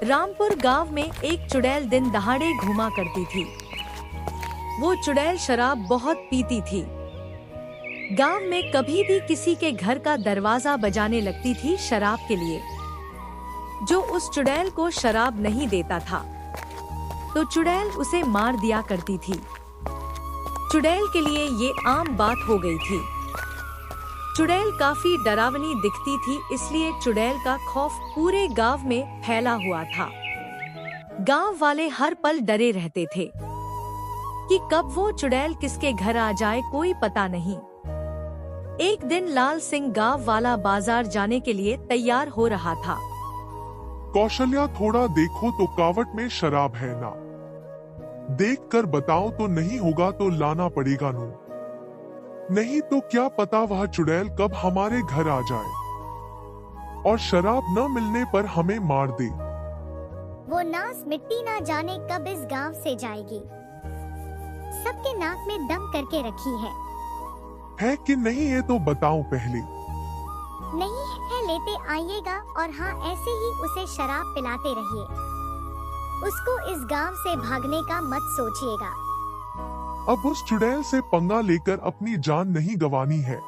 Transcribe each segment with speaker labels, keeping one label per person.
Speaker 1: रामपुर गांव में एक चुड़ैल दिन दहाड़े घूमा करती थी। वो चुड़ैल शराब बहुत पीती थी। गांव में कभी भी किसी के घर का दरवाजा बजाने लगती थी शराब के लिए। जो उस चुड़ैल को शराब नहीं देता था तो चुड़ैल उसे मार दिया करती थी। चुड़ैल के लिए ये आम बात हो गई थी। चुड़ैल काफी डरावनी दिखती थी, इसलिए चुड़ैल का खौफ पूरे गांव में फैला हुआ था। गांव वाले हर पल डरे रहते थे कि कब वो चुड़ैल किसके घर आ जाए, कोई पता नहीं। एक दिन लाल सिंह गांव वाला बाजार जाने के लिए तैयार हो रहा था।
Speaker 2: कौशल्या, थोड़ा देखो तो कावट में शराब है ना? देख कर बताओ तो नहीं होगा तो लाना पड़ेगा नू। नहीं तो क्या पता वह चुड़ैल कब हमारे घर आ जाए और शराब न मिलने पर हमें मार दे।
Speaker 3: वो नास मिट्टी ना जाने कब इस गांव से जाएगी। सबके नाक में दम करके रखी है
Speaker 2: कि नहीं ये तो बताओ पहले।
Speaker 3: नहीं है, लेते आइएगा और हाँ, ऐसे ही उसे शराब पिलाते रहिए। उसको इस गांव से भागने का मत सोचिएगा।
Speaker 2: अब उस चुड़ैल से पंगा लेकर अपनी जान नहीं गंवानी है।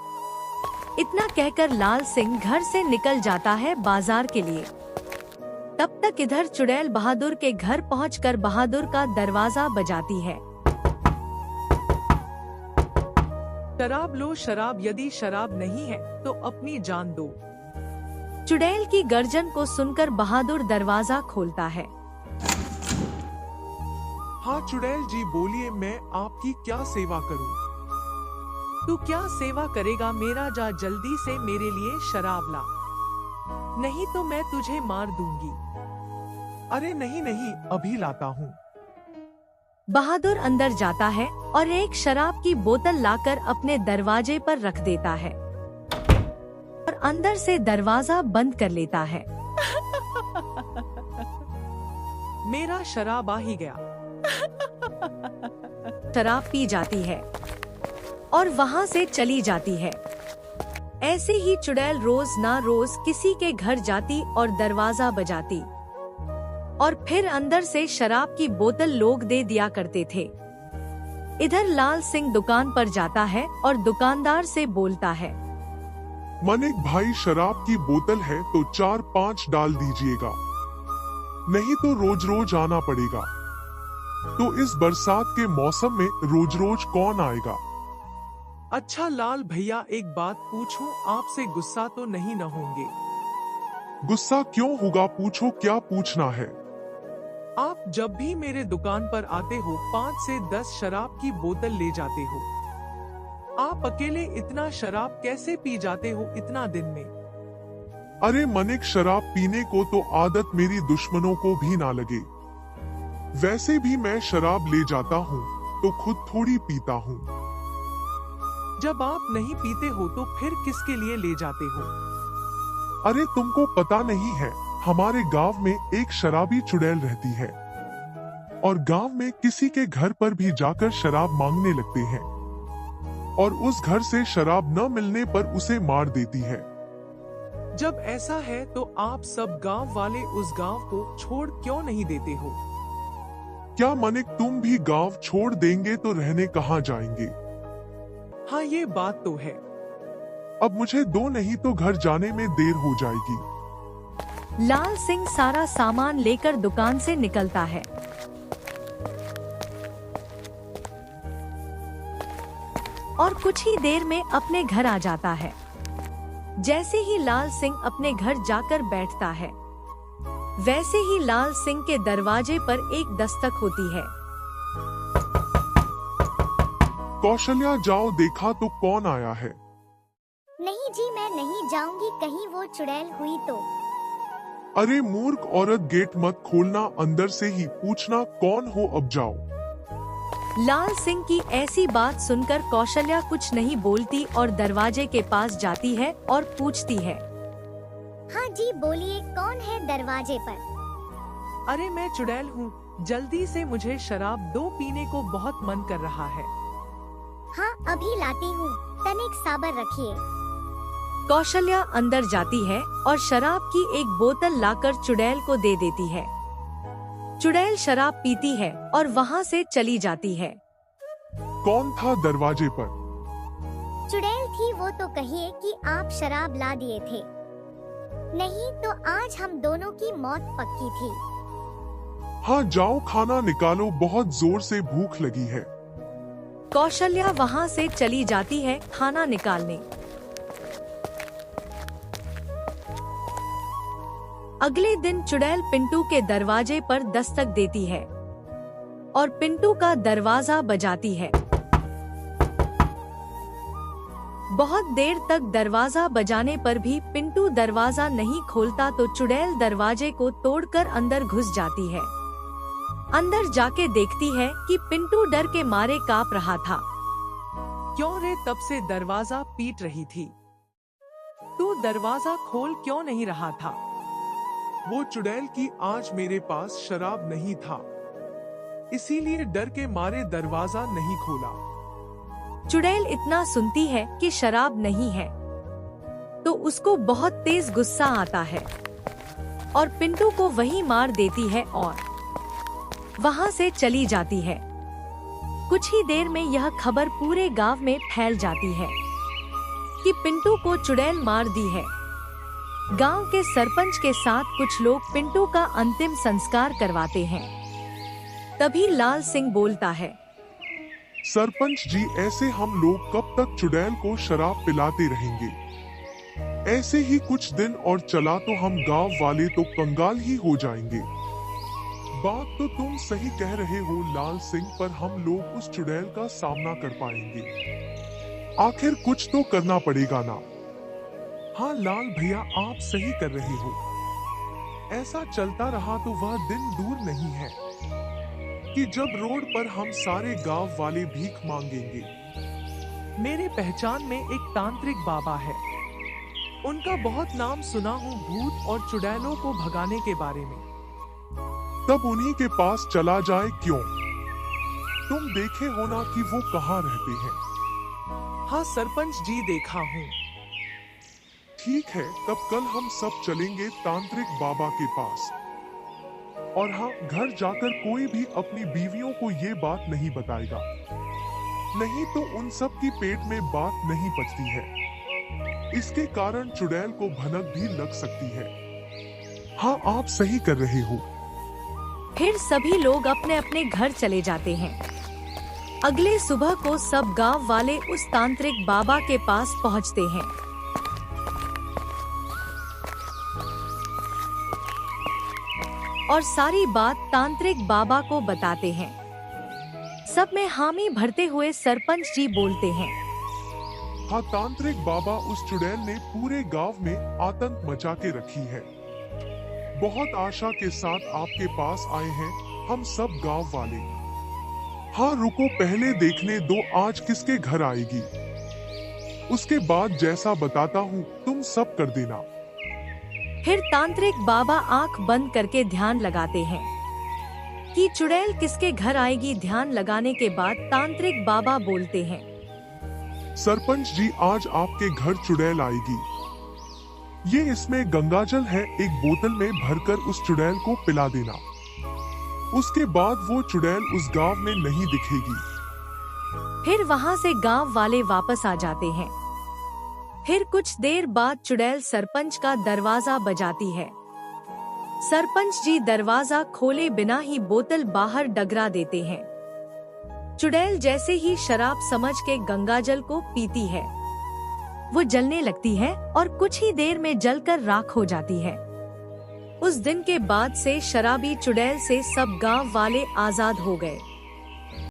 Speaker 1: इतना कहकर लाल सिंह घर से निकल जाता है बाजार के लिए। तब तक इधर चुड़ैल बहादुर के घर पहुंचकर बहादुर का दरवाजा बजाती है।
Speaker 4: शराब लो शराब, यदि शराब नहीं है तो अपनी जान दो।
Speaker 1: चुड़ैल की गर्जन को सुनकर बहादुर दरवाजा खोलता है।
Speaker 4: हाँ चुड़ैल जी, बोलिए, मैं आपकी क्या सेवा करूं? तू क्या सेवा करेगा मेरा? जा जल्दी से मेरे लिए शराब ला, नहीं तो मैं तुझे मार दूंगी।
Speaker 2: अरे नहीं नहीं, अभी लाता हूँ।
Speaker 1: बहादुर अंदर जाता है और एक शराब की बोतल लाकर अपने दरवाजे पर रख देता है और अंदर से दरवाजा बंद कर लेता है।
Speaker 4: मेरा शराब आ ही गया।
Speaker 1: शराब पी जाती है और वहाँ से चली जाती है। ऐसे ही चुड़ैल रोज ना रोज किसी के घर जाती और दरवाजा बजाती और फिर अंदर से शराब की बोतल लोग दे दिया करते थे। इधर लाल सिंह दुकान पर जाता है और दुकानदार से बोलता है,
Speaker 2: मनिक भाई, शराब की बोतल है तो 4-5 डाल दीजिएगा, नहीं तो रोज रोज आना पड़ेगा। तो इस बरसात के मौसम में रोज रोज कौन आएगा?
Speaker 4: अच्छा लाल भैया, एक बात पूछूं आपसे, गुस्सा तो नहीं न होंगे?
Speaker 2: गुस्सा क्यों होगा, पूछो क्या पूछना है।
Speaker 4: आप जब भी मेरे दुकान पर आते हो 5 से 10 शराब की बोतल ले जाते हो। आप अकेले इतना शराब कैसे पी जाते हो इतना दिन में?
Speaker 2: अरे मनिक, शराब पीने को तो आदत मेरी दुश्मनों को भी ना लगे। वैसे भी मैं शराब ले जाता हूँ तो खुद थोड़ी पीता हूँ।
Speaker 4: जब आप नहीं पीते हो तो फिर किसके लिए ले जाते हो?
Speaker 2: अरे तुमको पता नहीं है, हमारे गांव में एक शराबी चुड़ैल रहती है और गांव में किसी के घर पर भी जाकर शराब मांगने लगते हैं और उस घर से शराब न मिलने पर उसे मार देती है।
Speaker 4: जब ऐसा है तो आप सब गांव वाले उस गांव को छोड़ क्यों नहीं देते हो?
Speaker 2: क्या मनिक, तुम भी गांव छोड़ देंगे तो रहने कहाँ जाएंगे?
Speaker 4: हाँ ये बात तो है।
Speaker 2: अब मुझे 2 नहीं तो घर जाने में देर हो जाएगी।
Speaker 1: लाल सिंह सारा सामान लेकर दुकान से निकलता है। और कुछ ही देर में अपने घर आ जाता है। जैसे ही लाल सिंह अपने घर जाकर बैठता है, वैसे ही लाल सिंह के दरवाजे पर एक दस्तक होती है।
Speaker 2: कौशल्या, जाओ देखा तो कौन आया है?
Speaker 3: नहीं जी, मैं नहीं जाऊंगी, कहीं वो चुड़ैल हुई तो।
Speaker 2: अरे मूर्ख औरत, गेट मत खोलना, अंदर से ही पूछना कौन हो, अब जाओ।
Speaker 1: लाल सिंह की ऐसी बात सुनकर कौशल्या कुछ नहीं बोलती और दरवाजे के पास जाती है और पूछती है,
Speaker 3: हाँ जी बोलिए, कौन है दरवाजे पर?
Speaker 4: अरे मैं चुड़ैल हूँ, जल्दी से मुझे शराब दो, पीने को बहुत मन कर रहा है।
Speaker 3: हाँ अभी लाती हूँ, तनिक साबर रखिए।
Speaker 1: कौशल्या अंदर जाती है और शराब की एक बोतल लाकर चुड़ैल को दे देती है। चुड़ैल शराब पीती है और वहाँ से चली जाती है।
Speaker 2: कौन था दरवाजे पर?
Speaker 3: चुड़ैल थी वो, तो कहिए कि आप शराब ला दिए थे, नहीं तो आज हम दोनों की मौत पक्की थी।
Speaker 2: हाँ जाओ खाना निकालो, बहुत जोर से भूख लगी है।
Speaker 1: कौशल्या वहाँ से चली जाती है खाना निकालने। अगले दिन चुड़ैल पिंटू के दरवाजे पर दस्तक देती है और पिंटू का दरवाजा बजाती है। बहुत देर तक दरवाजा बजाने पर भी पिंटू दरवाजा नहीं खोलता तो चुड़ैल दरवाजे को तोड़कर अंदर घुस जाती है। अंदर जाके देखती है कि पिंटू डर के मारे कांप रहा था।
Speaker 4: क्यों रे, तब से दरवाजा पीट रही थी, तू दरवाजा खोल क्यों नहीं रहा था?
Speaker 2: वो चुड़ैल की आज मेरे पास शराब नहीं था, इसीलिए डर के मारे दरवाजा नहीं खोला।
Speaker 1: चुड़ैल इतना सुनती है कि शराब नहीं है तो उसको बहुत तेज गुस्सा आता है और पिंटू को वहीं मार देती है और वहाँ से चली जाती है। कुछ ही देर में यह खबर पूरे गांव में फैल जाती है कि पिंटू को चुड़ैल मार दी है। गांव के सरपंच के साथ कुछ लोग पिंटू का अंतिम संस्कार करवाते हैं। तभी लाल सिंह बोलता है,
Speaker 2: सरपंच जी, ऐसे हम लोग कब तक चुड़ैल को शराब पिलाते रहेंगे? ऐसे ही कुछ दिन और चला तो हम गांव वाले तो कंगाल ही हो जाएंगे। बात तो तुम सही कह रहे हो लाल सिंह, पर हम लोग उस चुड़ैल का सामना कर पाएंगे? आखिर कुछ तो करना पड़ेगा ना। हाँ लाल भैया, आप सही कर रहे हो। ऐसा चलता रहा तो वह दिन दूर नहीं है कि जब रोड पर हम सारे गांव वाले भीख मांगेंगे।
Speaker 4: मेरे पहचान में एक तांत्रिक बाबा है, उनका बहुत नाम सुना हूँ भूत और चुड़ैलों को भगाने के बारे में।
Speaker 2: तब उन्हीं के पास चला जाए क्यों? तुम देखे हो ना कि वो कहाँ रहते हैं?
Speaker 4: हाँ सरपंच जी, देखा हूँ।
Speaker 2: ठीक है, तब कल हम सब चलेंगे तांत्रिक बाबा के पास। और हाँ, घर जाकर कोई भी अपनी बीवियों को ये बात नहीं बताएगा, नहीं तो उन सब की पेट में बात नहीं पचती है। इसके कारण चुड़ैल को भनक भी लग सकती है। हाँ आप सही कर रहे हो।
Speaker 1: फिर सभी लोग अपने अपने घर चले जाते हैं। अगले सुबह को सब गांव वाले उस तांत्रिक बाबा के पास पहुंचते हैं। और सारी बात तांत्रिक बाबा को बताते हैं। सब में हामी भरते हुए सरपंच जी बोलते हैं,
Speaker 2: हाँ तांत्रिक बाबा, उस चुड़ैल ने पूरे गांव में आतंक मचा के रखी है। बहुत आशा के साथ आपके पास आए हैं हम सब गांव वाले। हाँ रुको, पहले देखने दो आज किसके घर आएगी, उसके बाद जैसा बताता हूँ तुम सब कर देना।
Speaker 1: फिर तांत्रिक बाबा आंख बंद करके ध्यान लगाते हैं कि चुड़ैल किसके घर आएगी। ध्यान लगाने के बाद तांत्रिक बाबा बोलते हैं,
Speaker 2: सरपंच जी, आज आपके घर चुड़ैल आएगी। ये इसमें गंगाजल है, एक बोतल में भरकर उस चुड़ैल को पिला देना। उसके बाद वो चुड़ैल उस गांव में नहीं दिखेगी।
Speaker 1: फिर वहाँ से गांव वाले वापस आ जाते हैं। फिर कुछ देर बाद चुड़ैल सरपंच का दरवाजा बजाती है। सरपंच जी दरवाजा खोले बिना ही बोतल बाहर डगरा देते हैं। चुड़ैल जैसे ही शराब समझ के गंगाजल को पीती है, वो जलने लगती है और कुछ ही देर में जलकर राख हो जाती है। उस दिन के बाद से शराबी चुड़ैल से सब गांव वाले आजाद हो गए।